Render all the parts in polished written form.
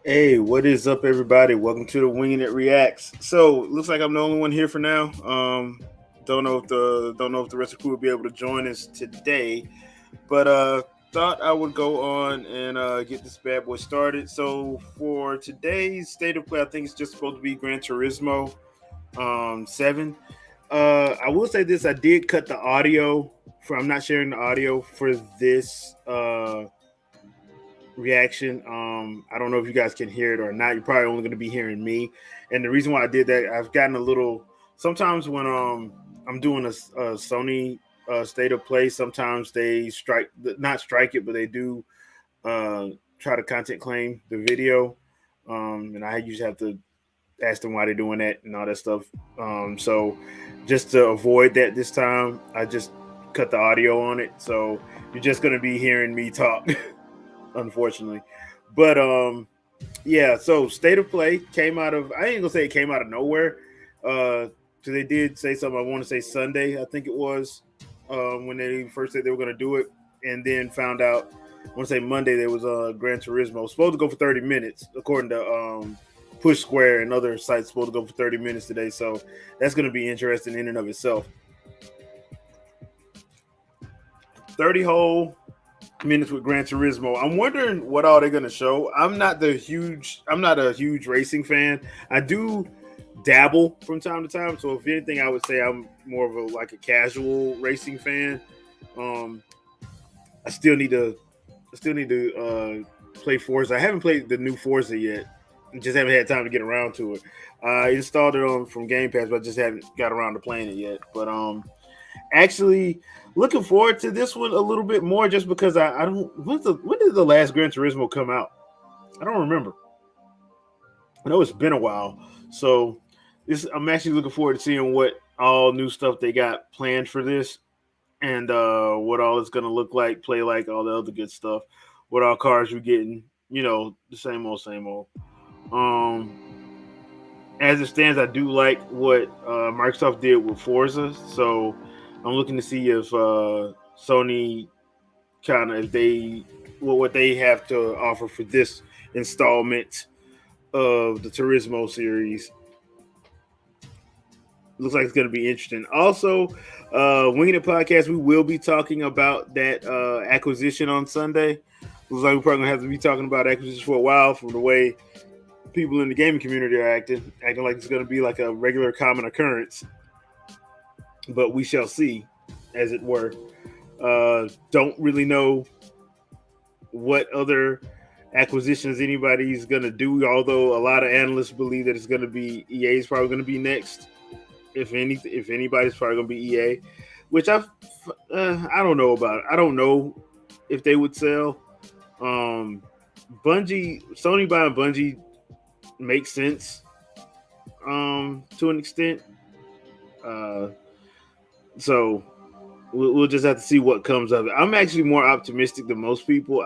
Hey, what is up, everybody? Welcome to the Wingin It Reacts. So, looks like I'm the only one here for now. Don't know if the rest of the crew will be able to join us today, but thought I would go on and get this bad boy started. So, for today's state of play, I think it's just supposed to be Gran Turismo 7. I will say this: I did cut the audio for. I'm not sharing the audio for this reaction. I don't know if you guys can hear it or not. You're probably only going to be hearing me. And the reason why I did that, I've gotten a little. Sometimes when I'm doing a Sony state of play, sometimes they not strike it, but they do try to content claim the video. And I usually have to ask them why they're doing that and all that stuff. So just to avoid that this time, I just cut the audio on it. So you're just going to be hearing me talk. Unfortunately. But yeah, so State of Play came out of, I ain't gonna say it came out of nowhere. So they did say something, I want to say Sunday, I think it was, when they first said they were gonna do it, and then found out I want to say Monday there was a Gran Turismo supposed to go for 30 minutes, according to Push Square and other sites supposed to go for 30 minutes today. So that's gonna be interesting in and of itself. 30 whole minutes with Gran Turismo. I'm wondering what all they're gonna show. I'm not a huge racing fan. I do dabble from time to time. So if anything, I would say I'm more of a casual racing fan. Um, I still need to play Forza. I haven't played the new Forza yet. Just haven't had time to get around to it. I installed it on from Game Pass, but I just haven't got around to playing it yet. But actually looking forward to this one a little bit more just because I don't when did the last Gran Turismo come out? I don't remember. I know it's been a while. So I'm actually looking forward to seeing what all new stuff they got planned for this and what all it's gonna look like, play like, all the other good stuff. What all cars you're getting, the same old, same old. Um as it stands, I do like what Microsoft did with Forza. So I'm looking to see if Sony kind of if they what they have to offer for this installment of the Turismo series. Looks like it's going to be interesting. Also, Winging It podcast, we will be talking about that acquisition on Sunday. Looks like we're probably going to have to be talking about acquisitions for a while from the way people in the gaming community are acting like it's going to be like a regular common occurrence. But we shall see, as it were. Don't really know what other acquisitions anybody's going to do, although a lot of analysts believe that it's going to be EA's probably going to be next. If anybody's probably going to be EA, which I don't know about. I don't know if they would sell. Sony buying Bungie makes sense to an extent. So we'll just have to see what comes of it. I'm actually more optimistic than most people.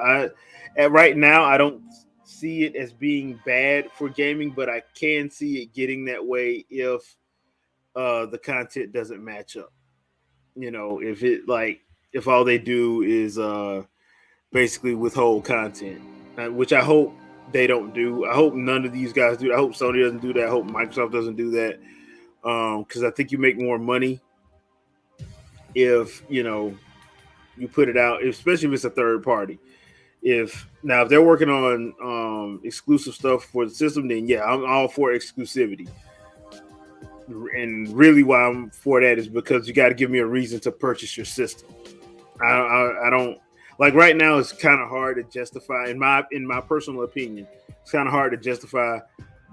Right now I don't see it as being bad for gaming, but I can see it getting that way if the content doesn't match up. If all they do is basically withhold content, which I hope they don't do. I hope none of these guys do. I hope Sony doesn't do that. I hope Microsoft doesn't do that, because I think you make more money if you put it out, especially if it's a third party. If they're working on exclusive stuff for the system, then yeah, I'm all for exclusivity. And really, why I'm for that is because you got to give me a reason to purchase your system. I don't like right now. It's kind of hard to justify, in my personal opinion, it's kind of hard to justify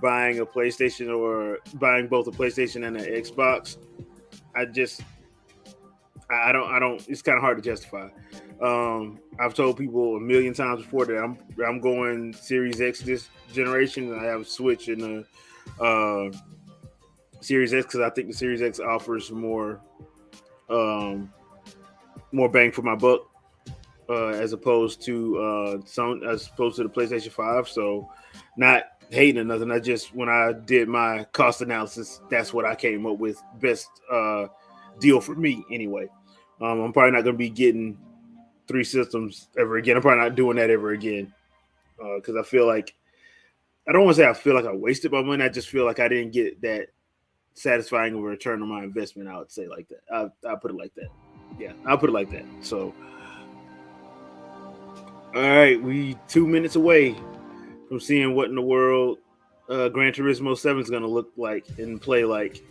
buying a PlayStation or buying both a PlayStation and an Xbox. I don't. It's kind of hard to justify. I've told people a million times before that I'm going Series X this generation. And I have a Switch and a Series X because I think the Series X offers more bang for my buck as opposed to the PlayStation 5. So, not hating or nothing. When I did my cost analysis, that's what I came up with. Best deal for me anyway. I'm probably not going to be getting 3 systems ever again. I'm probably not doing that ever again because I feel like I don't want to say I feel like I wasted my money. I just feel like I didn't get that satisfying of a return on my investment. I would say like that. I'll put it like that. Yeah, I'll put it like that. So, all right, we 2 minutes away from seeing what in the world Gran Turismo 7 is going to look like and play like.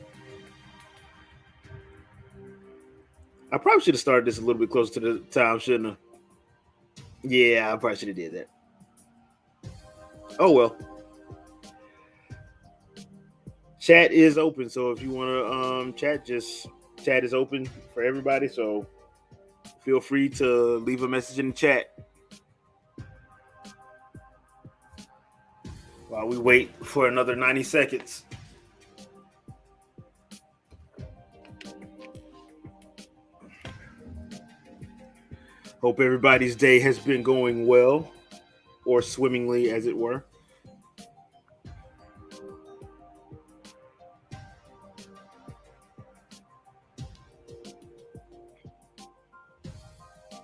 I probably should have started this a little bit closer to the time, shouldn't I? Yeah, I probably should have did that. Oh well. Chat is open, so if you want to chat, just chat is open for everybody. So feel free to leave a message in the chat while we wait for another 90 seconds. Hope everybody's day has been going well, or swimmingly, as it were.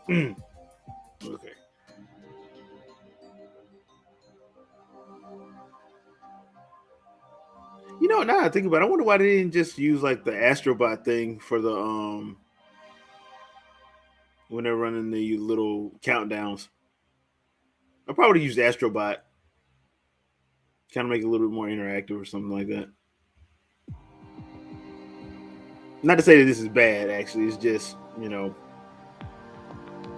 Okay. You know, now I think about it, I wonder why they didn't just use like the Astrobot thing for the when they're running the little countdowns. I probably use Astrobot, kind of make it a little bit more interactive or something like that. Not to say that this is bad, actually. It's just, you know,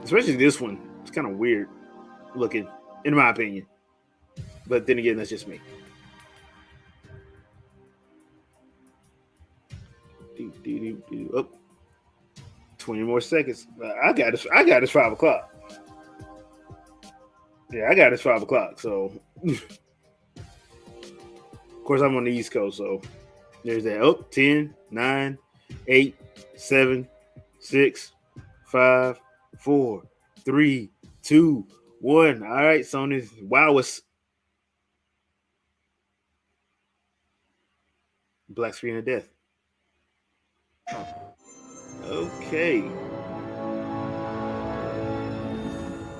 especially this one. It's kind of weird looking, in my opinion. But then again, that's just me. Oh, 20 more seconds. I got this 5 o'clock. Yeah, I got this 5 o'clock. So, of course, I'm on the East Coast. So, there's that. Oh, 10, 9, 8, 7, 6, 5, 4, 3, 2, 1. All right, Sony. Wow, it's black screen of death. Okay.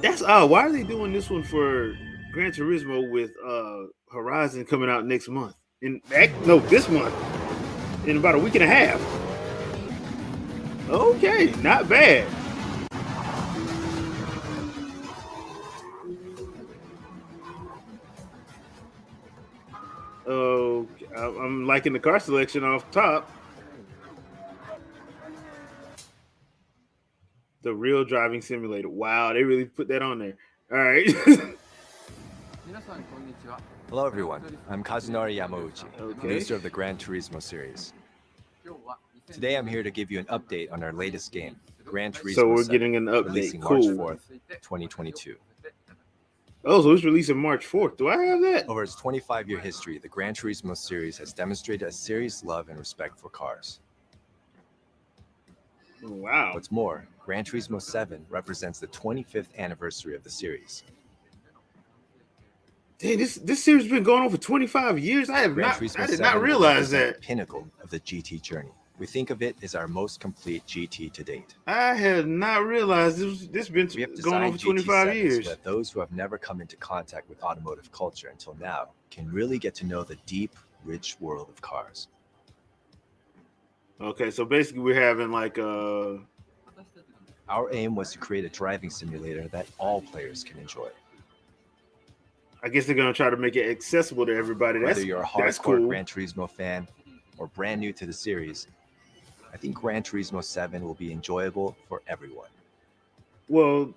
That's odd. Why are they doing this one for Gran Turismo with Horizon coming out next month? This month. In about a week and a half. Okay, not bad. Oh, I'm liking the car selection off top. The real driving simulator. Wow, they really put that on there. All right. Hello, everyone. I'm Kazunori Yamauchi, producer of the Gran Turismo series. Today, I'm here to give you an update on our latest game, Gran Turismo. So we're getting an update. Releasing cool. March 4th, 2022. Oh, so it's releasing March 4th. Do I have that? Over its 25-year history, the Gran Turismo series has demonstrated a serious love and respect for cars. Wow. What's more, Gran Turismo 7 represents the 25th anniversary of the series. Dang, this series has been going on for 25 years. I did not realize that. The pinnacle of the GT journey. We think of it as our most complete GT to date. I had not realized this been going on for 25 years. So that those who have never come into contact with automotive culture until now can really get to know the deep, rich world of cars. Okay, so basically we're having like Our aim was to create a driving simulator that all players can enjoy. I guess they're going to try to make it accessible to everybody. Whether you're a hardcore cool. Gran Turismo fan or brand new to the series, I think Gran Turismo 7 will be enjoyable for everyone. Well,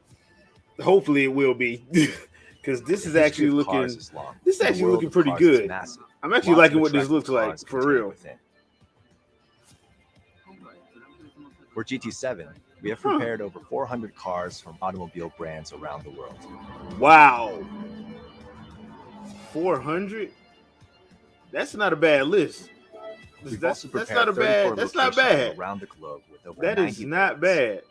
hopefully it will be, because this is actually looking. This is actually looking pretty good. I'm actually liking what this looks like for real. For GT7, we have prepared over 400 cars from automobile brands around the world. Wow. 400? That's not a bad list. That's not a bad. That's not bad. Around the globe with over that is not bad.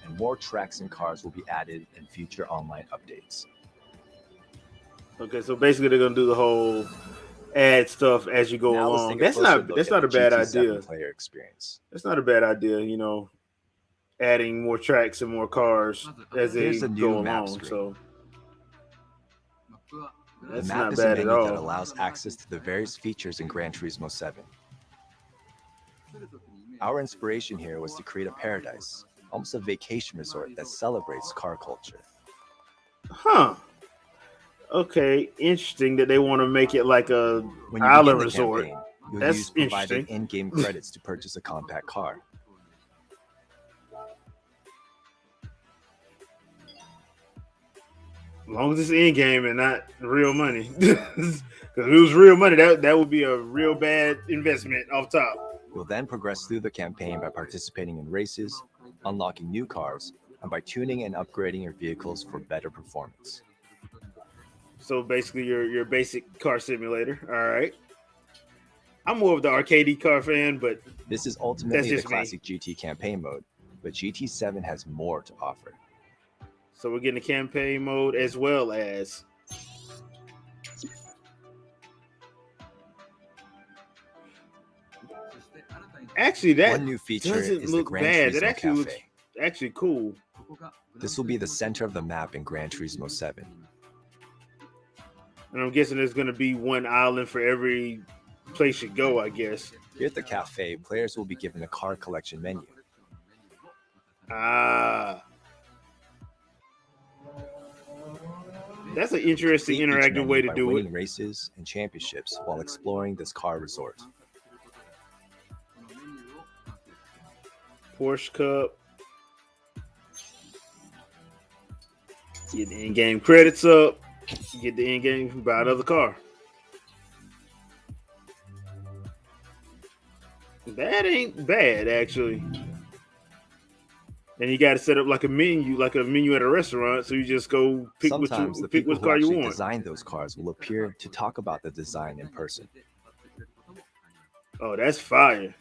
And more tracks and cars will be added in future online updates. Okay, so basically they're gonna do the whole add stuff as you go along. That's not a bad idea. Player experience. That's not a bad idea, you know. adding more tracks and more cars as they Here's the new go map along. screen. So The that's map not is a bad at menu that all. allows access to the various features in Gran Turismo 7. Our inspiration here was to create a paradise, almost a vacation resort that celebrates car culture. Huh. Okay, interesting that they want to make it like a When you begin island the resort. campaign, you'll That's use provided interesting. in-game credits to purchase a compact car. As long as it's in game and not real money. Because if it was real money, that would be a real bad investment off top. You'll then progress through the campaign by participating in races, unlocking new cars, and by tuning and upgrading your vehicles for better performance. So basically, your basic car simulator. All right. I'm more of the arcade car fan, but This is that's ultimately the just me. classic GT campaign mode, but GT7 has more to offer. So we're getting the campaign mode as well as actually that One new feature doesn't is the look Gran bad. That Turismo actually looks Cafe. actually cool. This will be the center of the map in Gran Turismo 7. And I'm guessing there's going to be one island for every place you go, I guess. Here at the cafe, players will be given a car collection menu. Ah. That's an interesting Complete each interactive menu way to by do winning it. races and championships while exploring this car resort. Porsche Cup. Get the in-game credits up. Get the in-game, buy another car. That ain't bad, actually. And you got to set up like a menu at a restaurant. So you just go pick Sometimes the pick people which who car you actually want. designed those cars will appear to talk about the design in person. Oh, that's fire.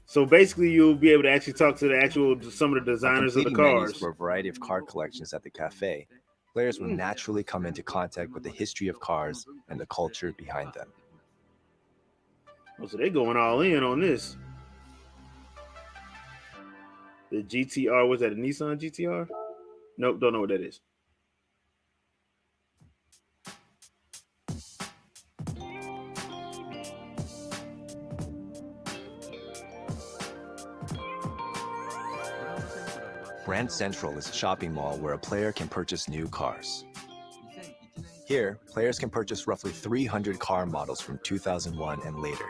So basically, you'll be able to actually talk to some of the By designers of the completing menus cars. for a variety of car collections at the cafe, players will naturally come into contact with the history of cars and the culture behind them. Oh, so they're going all in on this. The GTR, was that a Nissan GTR? Nope, don't know what that is. Grand Central is a shopping mall where a player can purchase new cars. Here, players can purchase roughly 300 car models from 2001 and later.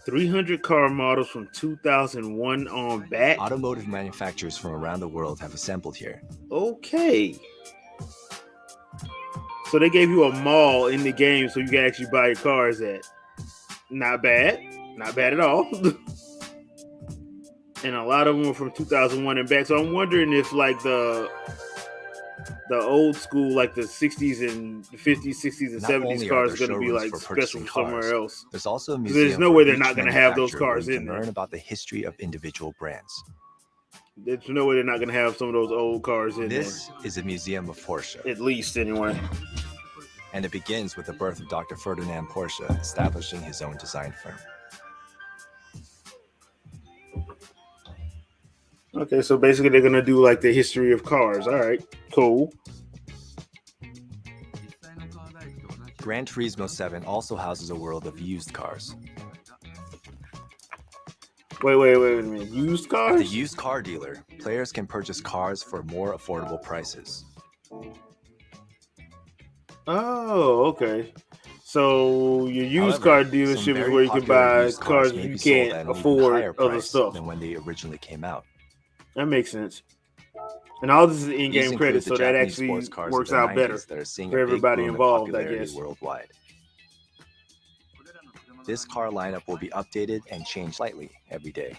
300 car models from 2001 on back. Automotive manufacturers from around the world have assembled here. Okay. So they gave you a mall in the game so you can actually buy your cars at. Not bad. Not bad at all. And a lot of them were from 2001 and back. So I'm wondering if like the old school, like the 60s and 50s, 60s and Not 70s only are cars there are going to be showrooms like for special purchasing from somewhere cars, else. there's also a There's museum no for way they're each not gonna have those manufacturer where cars you in can there. learn about the history of individual brands. There's no way they're not going to have some of those old cars in This is a museum of Porsche, there. At least, anyway. and it begins with the birth of Dr. Ferdinand Porsche establishing his own design firm. Okay, so basically they're going to do like the history of cars. All right, cool. Gran Turismo 7 also houses a world of used cars. Wait a minute. Used At cars? the used car dealer, players can purchase cars for more affordable prices. Oh, okay. So your used However, car dealership some is very where you can popular buy used cars may you be sold can't at an even afford higher other price stuff. than when they originally came out. That makes sense. And all this is These in-game include credits, the so that Japanese actually sports cars works of the out 90s better that are seeing for a big everybody boom in involved, I popularity guess. worldwide. This car lineup will be updated and changed slightly every day.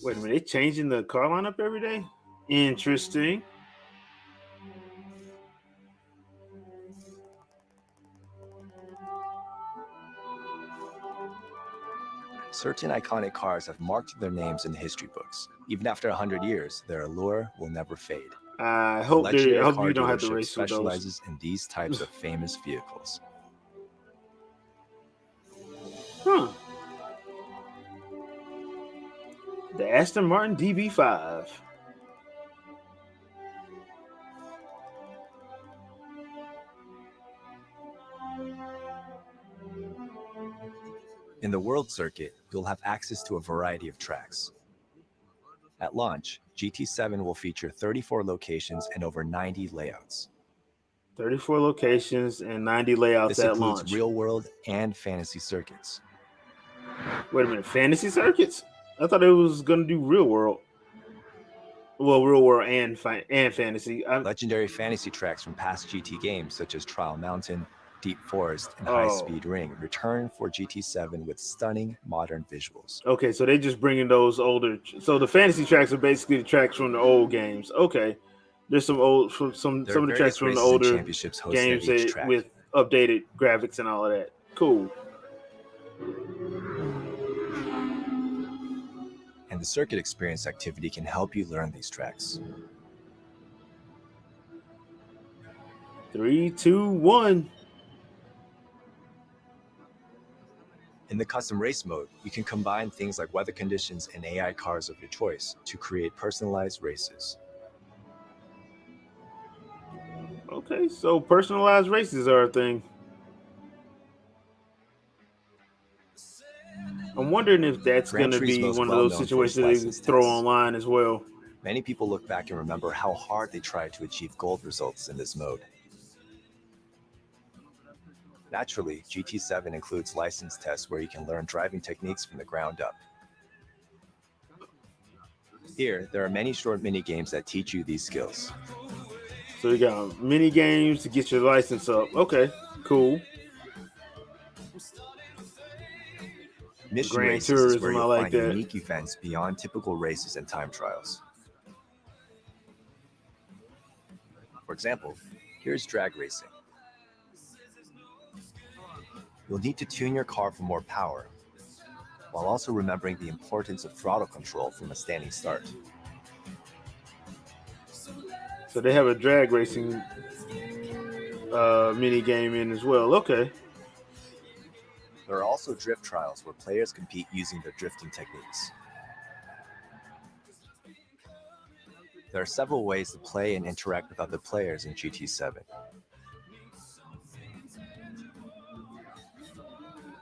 Wait a minute, they changing the car lineup every day? Interesting. Certain iconic cars have marked their names in the history books. Even after 100 years, their allure will never fade. I The hope legendary car you don't have to dealership race with those. specializes in these types of famous vehicles. Huh. The Aston Martin Db5. In the World Circuit, you'll have access to a variety of tracks. At launch, GT7 will feature 34 locations and over 90 layouts. 34 locations and 90 layouts This at includes launch. real-world and fantasy circuits. Wait a minute, fantasy circuits? I thought it was going to do real world. Well, real world and fantasy. Legendary fantasy tracks from past GT games such as Trial Mountain, Deep Forest, and High Speed Ring return for GT7 with stunning modern visuals. Okay, so they're just bringing those older. So the fantasy tracks are basically the tracks from the old games. Okay, there's some old some of the tracks from the older games with updated graphics and all of that. Cool. And the circuit experience activity can help you learn these tracks. 3, 2, 1. In the custom race mode, you can combine things like weather conditions and AI cars of your choice to create personalized races. Okay, so personalized races are a thing. I'm wondering if that's going to be one of those situations they throw online as well. Many people look back and remember how hard they tried to achieve gold results in this mode. Naturally, GT7 includes license tests where you can learn driving techniques from the ground up. Here, there are many short mini-games that teach you these skills. So you got mini-games to get your license up. Okay, cool. Mission Gran races is where you'll find unique events beyond typical races and time trials. For example, here's drag racing. You'll need to tune your car for more power, while also remembering the importance of throttle control from a standing start. So they have a drag racing mini game in as well. Okay. There are also drift trials where players compete using their drifting techniques. There are several ways to play and interact with other players in GT7.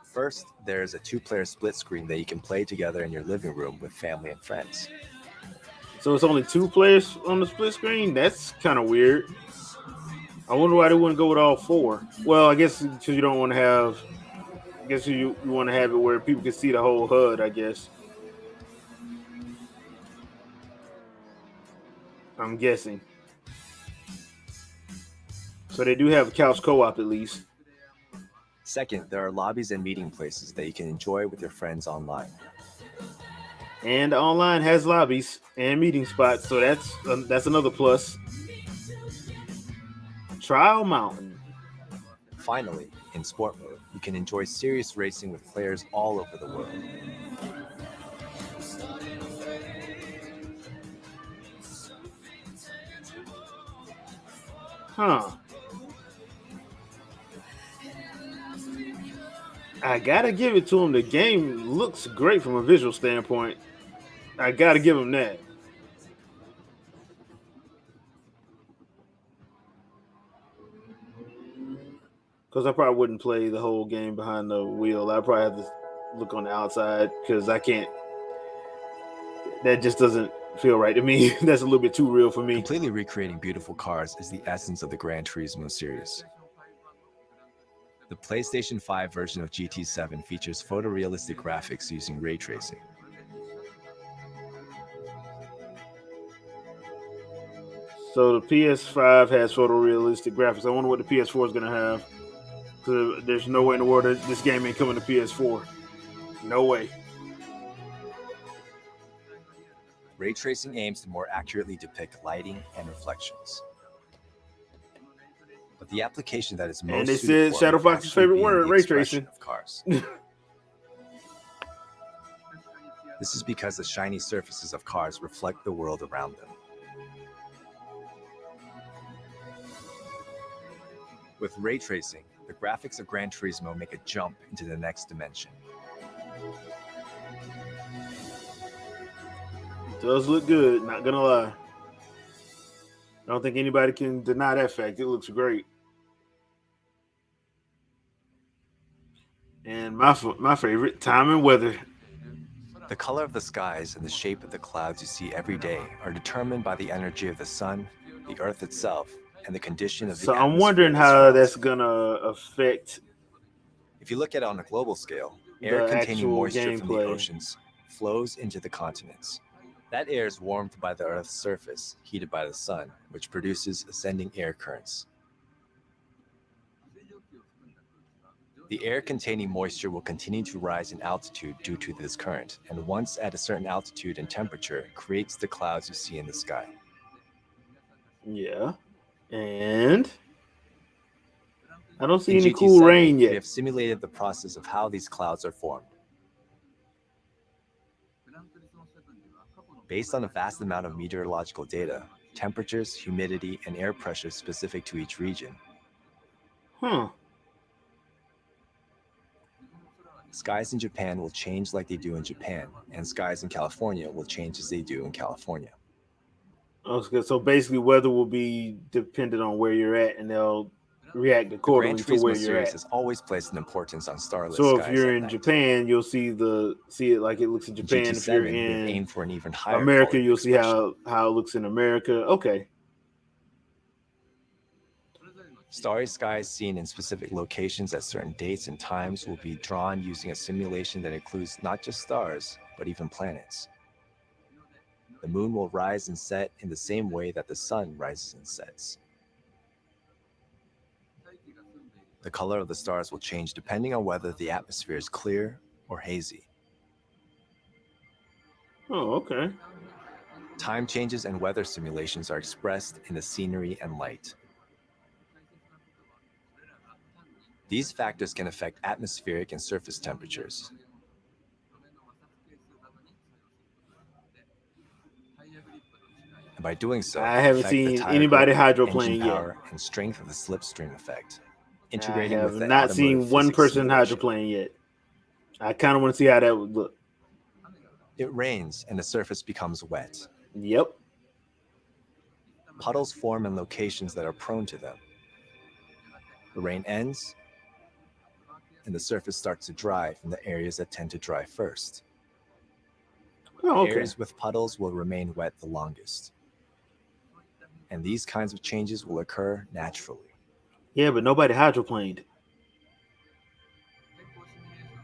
First, there's a 2-player split screen that you can play together in your living room with family and friends. So it's only 2 players on the split screen? That's kind of weird. I wonder why they wouldn't go with all 4. Well, I guess because you don't want to have... I guess you want to have it where people can see the whole HUD, I guess. I'm guessing. So they do have a couch co-op at least. Second, there are lobbies and meeting places that you can enjoy with your friends online. And online has lobbies and meeting spots, so that's another plus. Trial Mountain. Finally, in sport mode, you can enjoy serious racing with players all over the world. Huh. I gotta give it to him. The game looks great from a visual standpoint. I gotta give him that. Because I probably wouldn't play the whole game behind the wheel. I'd probably have to look on the outside because I can't. That just doesn't feel right to me. That's a little bit too real for me. Completely recreating beautiful cars is the essence of the Gran Turismo series. The PlayStation 5 version of GT7 features photorealistic graphics using ray tracing. So the PS5 has photorealistic graphics. I wonder what the PS4 is going to have. There's no way in the world that this game ain't coming to PS4. No way. Ray tracing aims to more accurately depict lighting and reflections. But the application that is most and they said Shadowfox's favorite word, ray tracing. Of cars. This is because the shiny surfaces of cars reflect the world around them. With ray tracing, the graphics of Gran Turismo make a jump into the next dimension. Does look good, not gonna lie. I don't think anybody can deny that fact. It looks great. And my favorite, time and weather. The color of the skies and the shape of the clouds you see every day are determined by the energy of the sun, the earth itself, and the condition of the So atmosphere. I'm wondering that how surrounds that's it. gonna affect If you look at it on a global scale, air the containing actual moisture from the gameplay. oceans flows into the continents. That air is warmed by the Earth's surface, heated by the sun, which produces ascending air currents. The air containing moisture will continue to rise in altitude due to this current, and once at a certain altitude and temperature, creates the clouds you see in the sky. Yeah. And I don't see In any GT7, cool rain we yet. have simulated the process of how these clouds are formed. Based on a vast amount of meteorological data, temperatures, humidity, and air pressure specific to each region, skies in Japan will change like they do in Japan, and skies in California will change as they do in California. Okay, so basically weather will be dependent on where you're at, and they'll react The Gran accordingly to where Turismo you're series at. has always placed an importance on starless So if skies you're at in night. Japan, you'll see it like it looks in In Japan. If you're GT7, we have in aimed for an even higher America, quality you'll see expression. how it looks in America. Okay. Starry skies seen in specific locations at certain dates and times will be drawn using a simulation that includes not just stars, but even planets. The moon will rise and set in the same way that the sun rises and sets. The color of the stars will change depending on whether the atmosphere is clear or hazy. Oh, okay. Time changes and weather simulations are expressed in the scenery and light. These factors can affect atmospheric and surface temperatures. And by doing so, I haven't affect the seen tire anybody grip, hydroplane engine yet. power, and strength of the slipstream effect, I integrating have with the not automotive seen one physics person simulation. hydroplane yet. I kind of want to see how that would look. It rains and the surface becomes wet. Yep. Puddles form in locations that are prone to them. The rain ends, and the surface starts to dry from the areas that tend to dry first. Oh, okay. Areas with puddles will remain wet the longest. And these kinds of changes will occur naturally. Yeah, but nobody hydroplaned.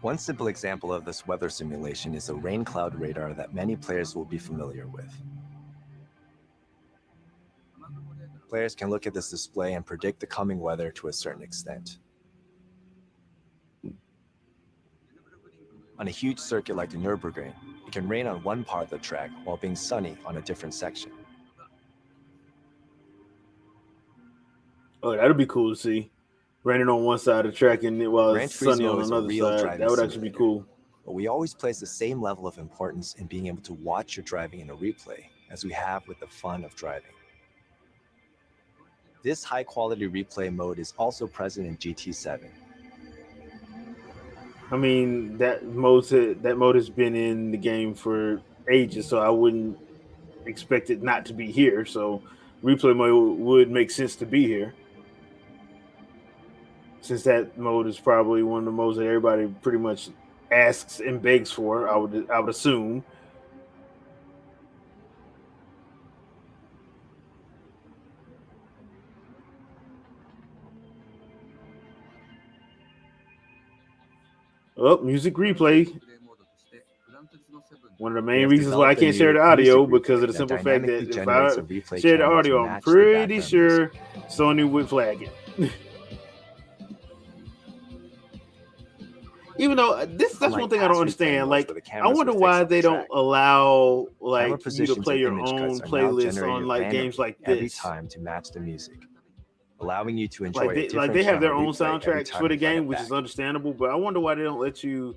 One simple example of this weather simulation is a rain cloud radar that many players will be familiar with. Players can look at this display and predict the coming weather to a certain extent. On a huge circuit like the Nürburgring, it can rain on one part of the track while being sunny on a different section. Oh, that'd be cool to see. Raining on one side of the track and while Gran it's sunny Turismo on is a another real side. driving That would actually be simulator. cool. But we always place the same level of importance in being able to watch your driving in a replay as we have with the fun of driving. This high-quality replay mode is also present in GT7. I mean, that mode has been in the game for ages, so I wouldn't expect it not to be here. So replay mode would make sense to be here, since that mode is probably one of the modes that everybody pretty much asks and begs for. I would assume. Oh, music replay. One of the We main have reasons why I developed a can't share new the audio music because of replay the that simple fact dynamically that if generates I a replay share the channel audio, to I'm match the pretty background sure music. Sony would flag it. Even though that's Unlike one thing I past don't replay understand. modes Like, where the I cameras wonder were why fixed on the they don't track, allow camera like you to positions play and your image cuts own are now playlists generated on like games like every this. time to match the music, allowing you to enjoy a different Like they have their channel own replay every soundtracks time for the you flag game, it which back. is understandable. But I wonder why they don't let you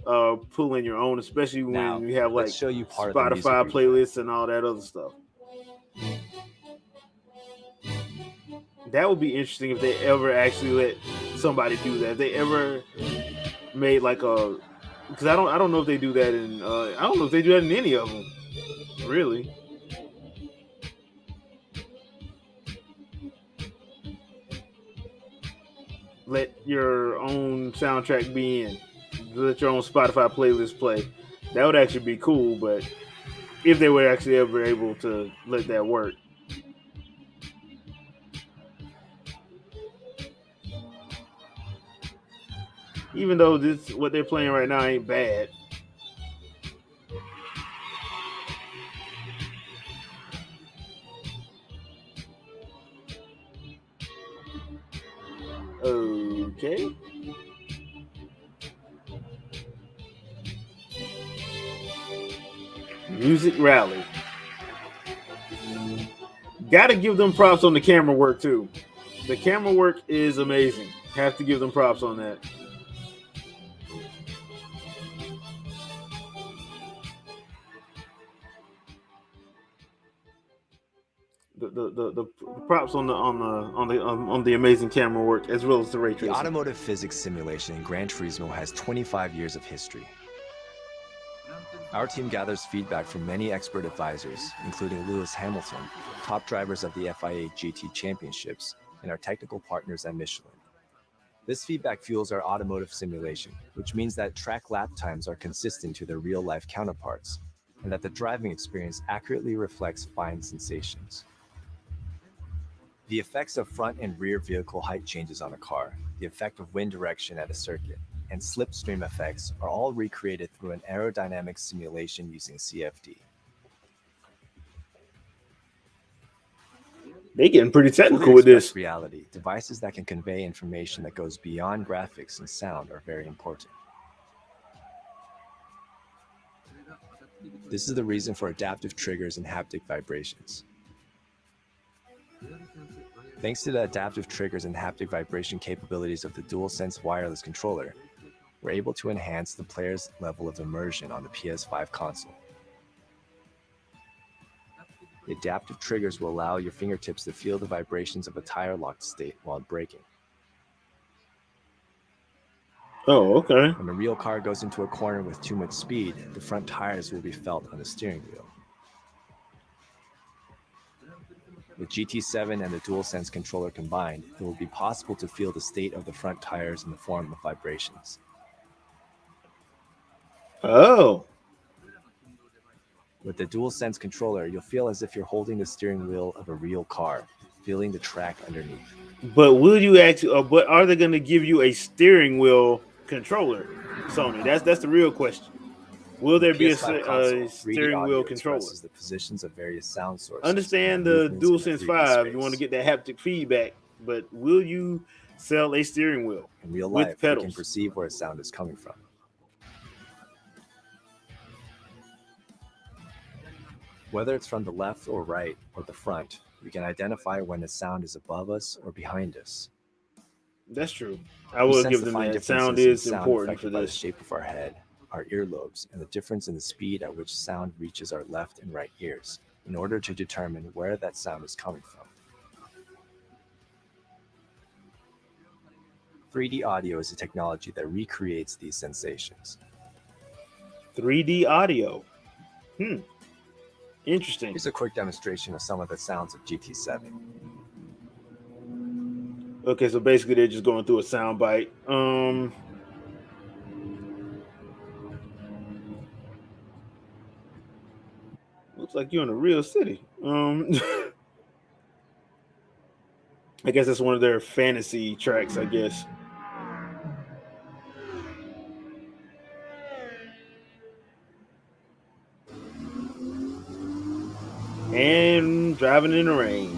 pull in your own, especially when Now, you have like let's show you part of the music Spotify replay. playlists and all that other stuff. That would be interesting if they ever actually let somebody do that. If they ever made like a, because I don't know if they do that in I don't know if they do that in any of them. Really? Let your own soundtrack be in. Let your own Spotify playlist play. That would actually be cool, but if they were actually ever able to let that work. Even though this what they're playing right now ain't bad. Okay. Music Rally. Gotta give them props on the camera work too. The camera work is amazing. Have to give them props on that. The props on the amazing camera work as well as the ray The tracing. automotive physics simulation in Gran Turismo has 25 years of history. Our team gathers feedback from many expert advisors, including Lewis Hamilton, top drivers of the FIA GT Championships, and our technical partners at Michelin. This feedback fuels our automotive simulation, which means that track lap times are consistent to their real-life counterparts, and that the driving experience accurately reflects fine sensations. The effects of front and rear vehicle height changes on a car, the effect of wind direction at a circuit, and slipstream effects are all recreated through an aerodynamic simulation using CFD. They getting pretty technical Fully with this. expressed reality, devices that can convey information that goes beyond graphics and sound are very important. This is the reason for adaptive triggers and haptic vibrations. Thanks to the adaptive triggers and haptic vibration capabilities of the DualSense wireless controller, we're able to enhance the player's level of immersion on the PS5 console. The adaptive triggers will allow your fingertips to feel the vibrations of a tire locked state while braking. Oh, okay. When a real car goes into a corner with too much speed, the front tires will be felt on the steering wheel. With GT7 and the DualSense controller combined, it will be possible to feel the state of the front tires in the form of vibrations. Oh. With the DualSense controller, you'll feel as if you're holding the steering wheel of a real car, feeling the track underneath. But will you actually? But are they going to give you a steering wheel controller, Sony? That's the real question. Will there be a steering wheel controller? The positions of various sound sources. Understand the DualSense 5. You want to get that haptic feedback, but will you sell a steering wheel in real with life? pedals? You can perceive where a sound is coming from. Whether it's from the left or right or the front, we can identify when the sound is above us or behind us. That's true. I will give them that. Sound is important for this. By the shape of our head, our earlobes, and the difference in the speed at which sound reaches our left and right ears, in order to determine where that sound is coming from. 3D audio is a technology that recreates these sensations. 3D audio. Interesting. Here's a quick demonstration of some of the sounds of GT7. Okay, so basically they're just going through a sound bite. Looks like you're in a real city. I guess that's one of their fantasy tracks, I guess. And driving in the rain.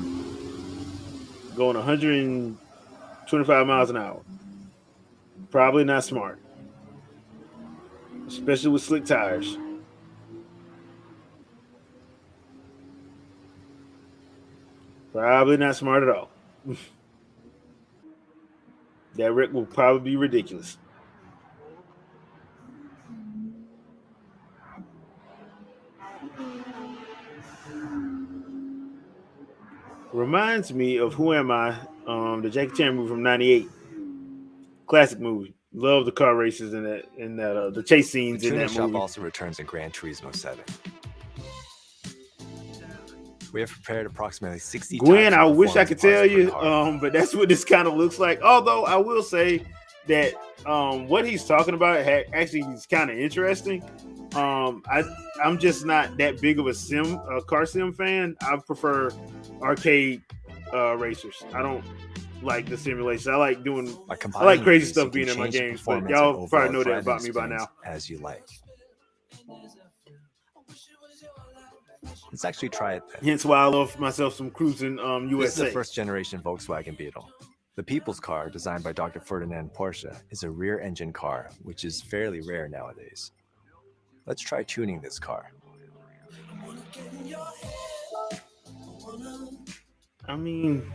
Going 125 miles an hour. Probably not smart. Especially with slick tires. Probably not smart at all. That wreck will probably be ridiculous. Reminds me of Who Am I? The Jackie Chan movie from '98. Classic movie. Love the car races in that the chase scenes in that movie. The also returns in Gran Turismo 7. We have prepared approximately 60 Gwen, types of I wish I performance could parts tell per you, car. but that's what this kind of looks like. Although I will say that what he's talking about actually is kind of interesting. I'm just not that big of a car sim fan. I prefer arcade racers. I don't like the simulations. I like By I combining like crazy these, you stuff can being in my change the games. But performance and y'all probably overall know that driving about me by experience now. as you like. Let's actually try it then. Hence why I love myself some cruising This is a USA. first-generation Volkswagen Beetle. The People's Car, designed by Dr. Ferdinand Porsche, is a rear-engine car, which is fairly rare nowadays. Let's try tuning this car. I mean,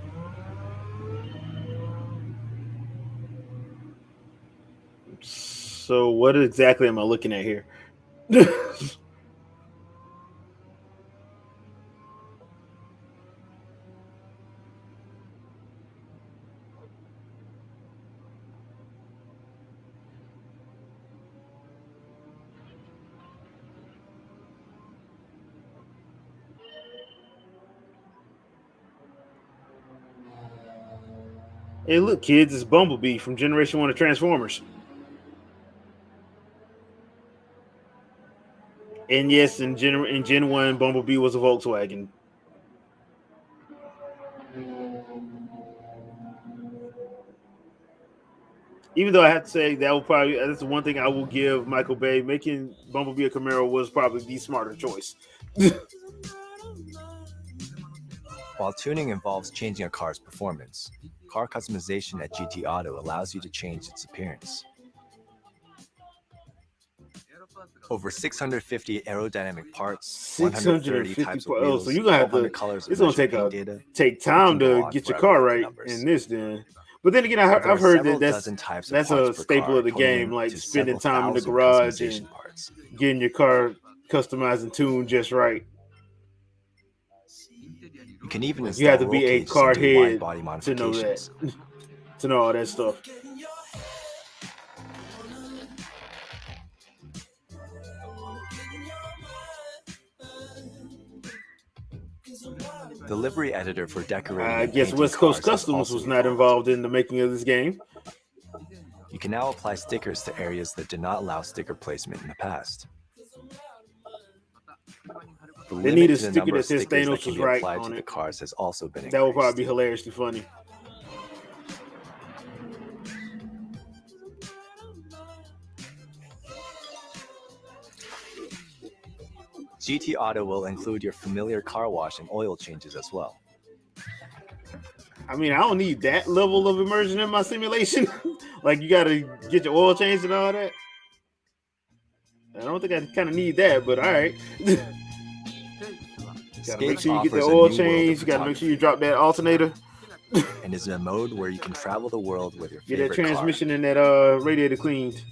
so what exactly am I looking at here? Hey, look, kids, it's Bumblebee from Generation 1 of Transformers. And yes, in Gen 1, Bumblebee was a Volkswagen. Even though I have to say that's the one thing I will give Michael Bay. Making Bumblebee a Camaro was probably the smarter choice. While tuning involves changing a car's performance, car customization at GT Auto allows you to change its appearance. Over 650 aerodynamic parts, 130 types of wheels, So you're gonna have 1,200 to. colors of It's gonna measured paint data. take It can time go to on get your forever car with the right numbers. in this. Then, but then again, But there I've are heard several that dozen types of that's parts a per staple car, of the game, totaling like to spending several time in the thousand garage and customization parts. getting your car customized and tuned just right. You can even Like you have install to roll be a cages and car do wide head body to know that, modifications. to know all that stuff. The livery editor for decorating I and guess painting West Coast cars has Customs also was not evolved. involved in the making of this game. You can now apply stickers to areas that did not allow sticker placement in the past. The They need limit a to the sticker number that of says stickers that Thanos can was be right applied to on the it. cars has also been That would probably increased. be hilariously funny. GT Auto will include your familiar car wash and oil changes as well. I mean, I don't need that level of immersion in my simulation. Like you got to get your oil changed and all that. I don't think I kind of need that, but all right. Got to make Scapes sure you get the offers a oil new world of changed. You got to make sure you photography drop that alternator. and is in a mode where you can travel the world with your Get that favorite car. transmission and that radiator cleaned.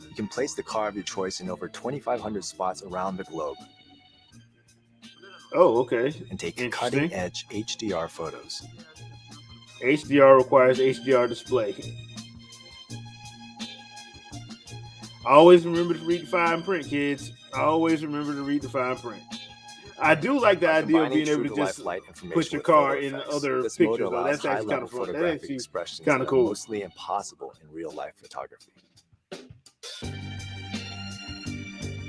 You can place the car of your choice in over 2,500 spots around the globe Oh, okay. and take Interesting. cutting-edge HDR photos. HDR requires HDR display. Always remember to read the fine print, kids. Always remember to read the fine print. I do like the By idea of combining being able to true-to-life just light information put your with car photo in effects, other this mode pictures, though. allows That's actually kind high-level of fun. That's photographic actually expressions kind that of are cool. mostly impossible in real-life photography.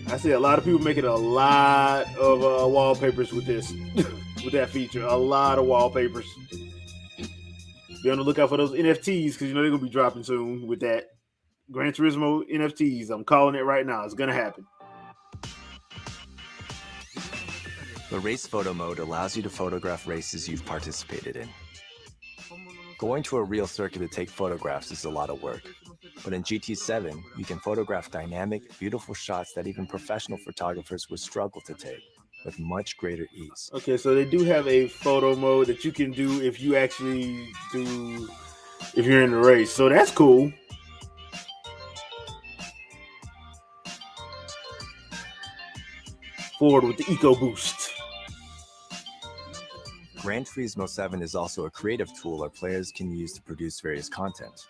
I see a lot of people making a lot of wallpapers with this, with that feature. A lot of wallpapers. Be on the lookout for those NFTs because you know they're gonna be dropping soon with that Gran Turismo NFTs. I'm calling it right now. It's gonna happen. The race photo mode allows you to photograph races you've participated in. Going to a real circuit to take photographs is a lot of work, but in GT7, you can photograph dynamic, beautiful shots that even professional photographers would struggle to take with much greater ease. Okay, so they do have a photo mode that you can do if you actually do, if you're in the race. So that's cool. Forward with the EcoBoost. Gran Turismo 7 is also a creative tool our players can use to produce various content.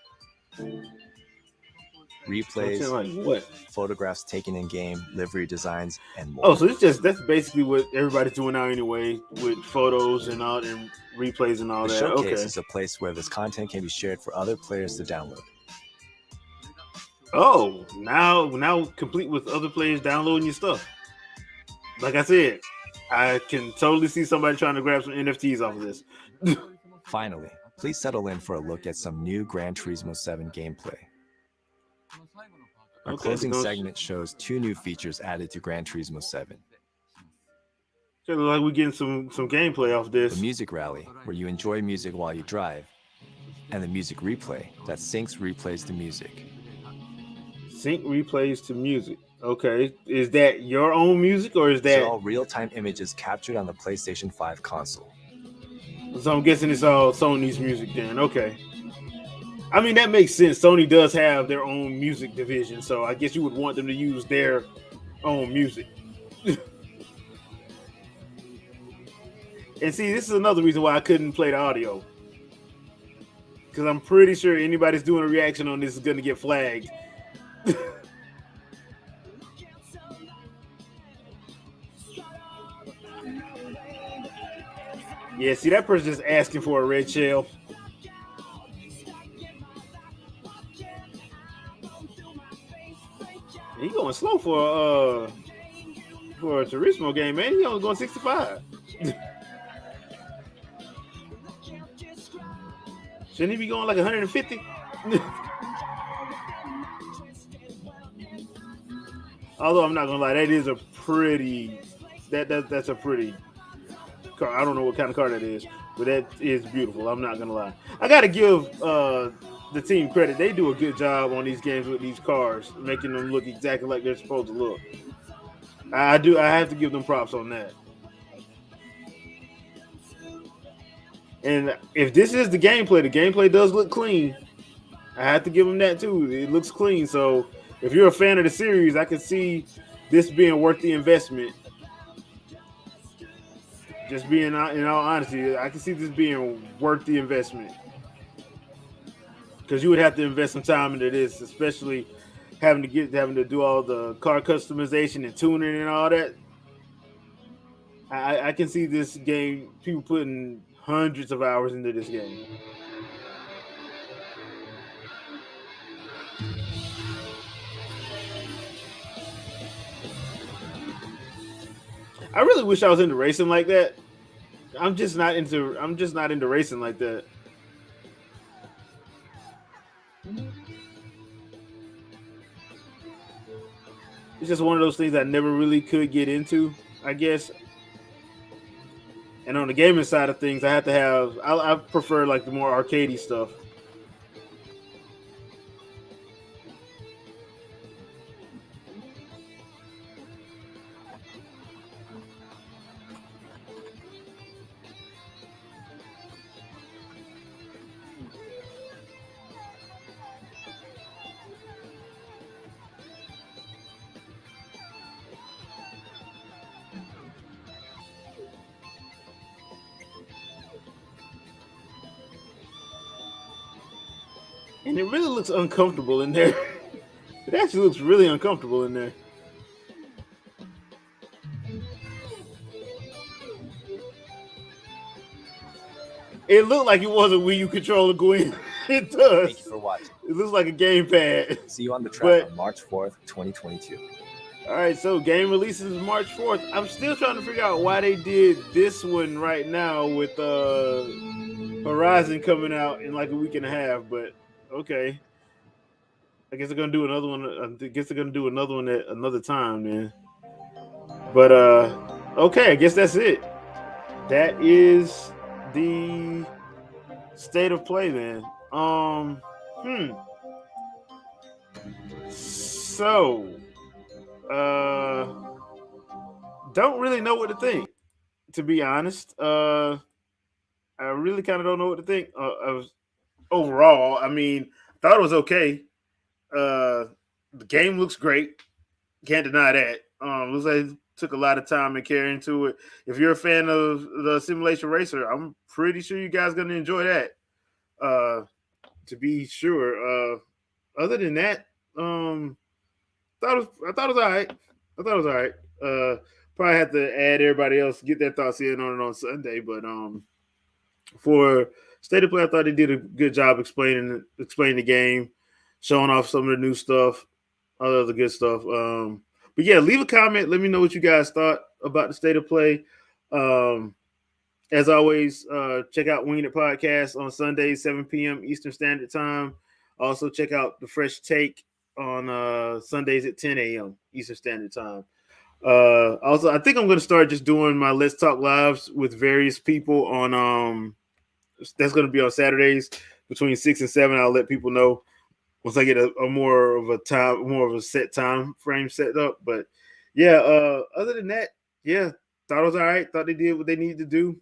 replays, like what? photographs taken in game, livery designs, and more. Oh, so that's basically what everybody's doing now anyway, with photos and all and replays and all the that. showcase Okay. is a place where this content can be shared for other players to download. Oh, now complete with other players downloading your stuff. Like I said, I can totally see somebody trying to grab some NFTs off of this. Finally, please settle in for a look at some new Gran Turismo 7 gameplay. Our closing segment shows 2 new features added to Gran Turismo 7. It looks like we're getting some gameplay off this. The music rally, where you enjoy music while you drive, and the music replay that syncs replays to music. Sync replays to music. Okay, is that your own music or is These that are all real-time images captured on the PlayStation 5 console? So I'm guessing it's all Sony's music then. Okay. I mean, that makes sense. Sony does have their own music division, so I guess you would want them to use their own music. And see, this is another reason why I couldn't play the audio. Because I'm pretty sure anybody's doing a reaction on this is going to get flagged. Yeah, see, that person just asking for a red shell. He going slow for a Turismo game, man. He only going 65. Shouldn't he be going like 150? Although I'm not gonna lie, that is a pretty that's a pretty car. I don't know what kind of car that is, but that is beautiful. I'm not gonna lie. I gotta give the team credit. They do a good job on these games with these cars, making them look exactly like they're supposed to look. I have to give them props on that. And if this is the gameplay does look clean. I have to give them that too. It looks clean. So if you're a fan of the series, I can see this being worth the investment. Just being in all honesty, I can see this being worth the investment. Because you would have to invest some time into this, especially having to do all the car customization and tuning and all that. I can see this game, people putting hundreds of hours into this game. I really wish I was into racing like that. I'm just not into racing like that. It's just one of those things I never really could get into, I guess. And on the gaming side of things, I prefer like the more arcadey stuff. And it really looks uncomfortable in there. It actually looks really uncomfortable in there. It looked like it wasn't Wii U controller, Gwen. It does. Thank you for watching. It looks like a gamepad. See you on the track on March 4th, 2022. All right, so game releases March 4th. I'm still trying to figure out why they did this one right now with Horizon coming out in like a week and a half, but okay. I guess they're gonna do another one. I guess they're gonna do another one at another time, man. But okay, I guess that's it. That is the state of play, then. So, don't really know what to think, to be honest. I really kind of don't know what to think of overall. I mean, I thought it was okay. The game looks great. Can't deny that. Looks like it took a lot of time and care into it. If you're a fan of the Simulation Racer, I'm pretty sure you guys are gonna enjoy that. To be sure. Other than that, I thought it was all right. I thought it was all right. Probably had to add everybody else get their thoughts in on it on Sunday, but for State of Play, I thought they did a good job explaining the game, showing off some of the new stuff, all the other good stuff. But yeah, leave a comment. Let me know what you guys thought about the State of Play. As always, check out Wingin Podcast on Sundays, 7 p.m. Eastern Standard Time. Also, check out the Fresh Take on Sundays at 10 a.m. Eastern Standard Time. Also, I think I'm going to start just doing my Let's Talk Lives with various people on that's going to be on Saturdays between 6 and 7. I'll let people know once I get a more of a set time frame set up. But yeah, other than that, yeah, thought it was all right. Thought they did what they needed to do.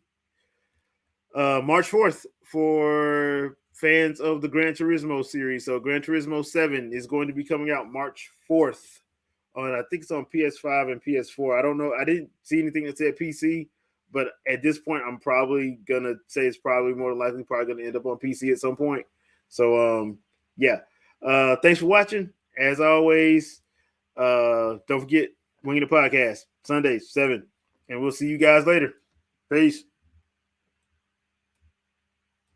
March 4th for fans of the Gran Turismo series. So Gran Turismo 7 is going to be coming out March 4th. I think it's on PS5 and PS4. I don't know. I didn't see anything that said PC, but at this point, I'm probably gonna say it's probably more likely probably gonna end up on PC at some point. So yeah. Thanks for watching. As always, don't forget Winging the Podcast Sundays 7, and we'll see you guys later. Peace.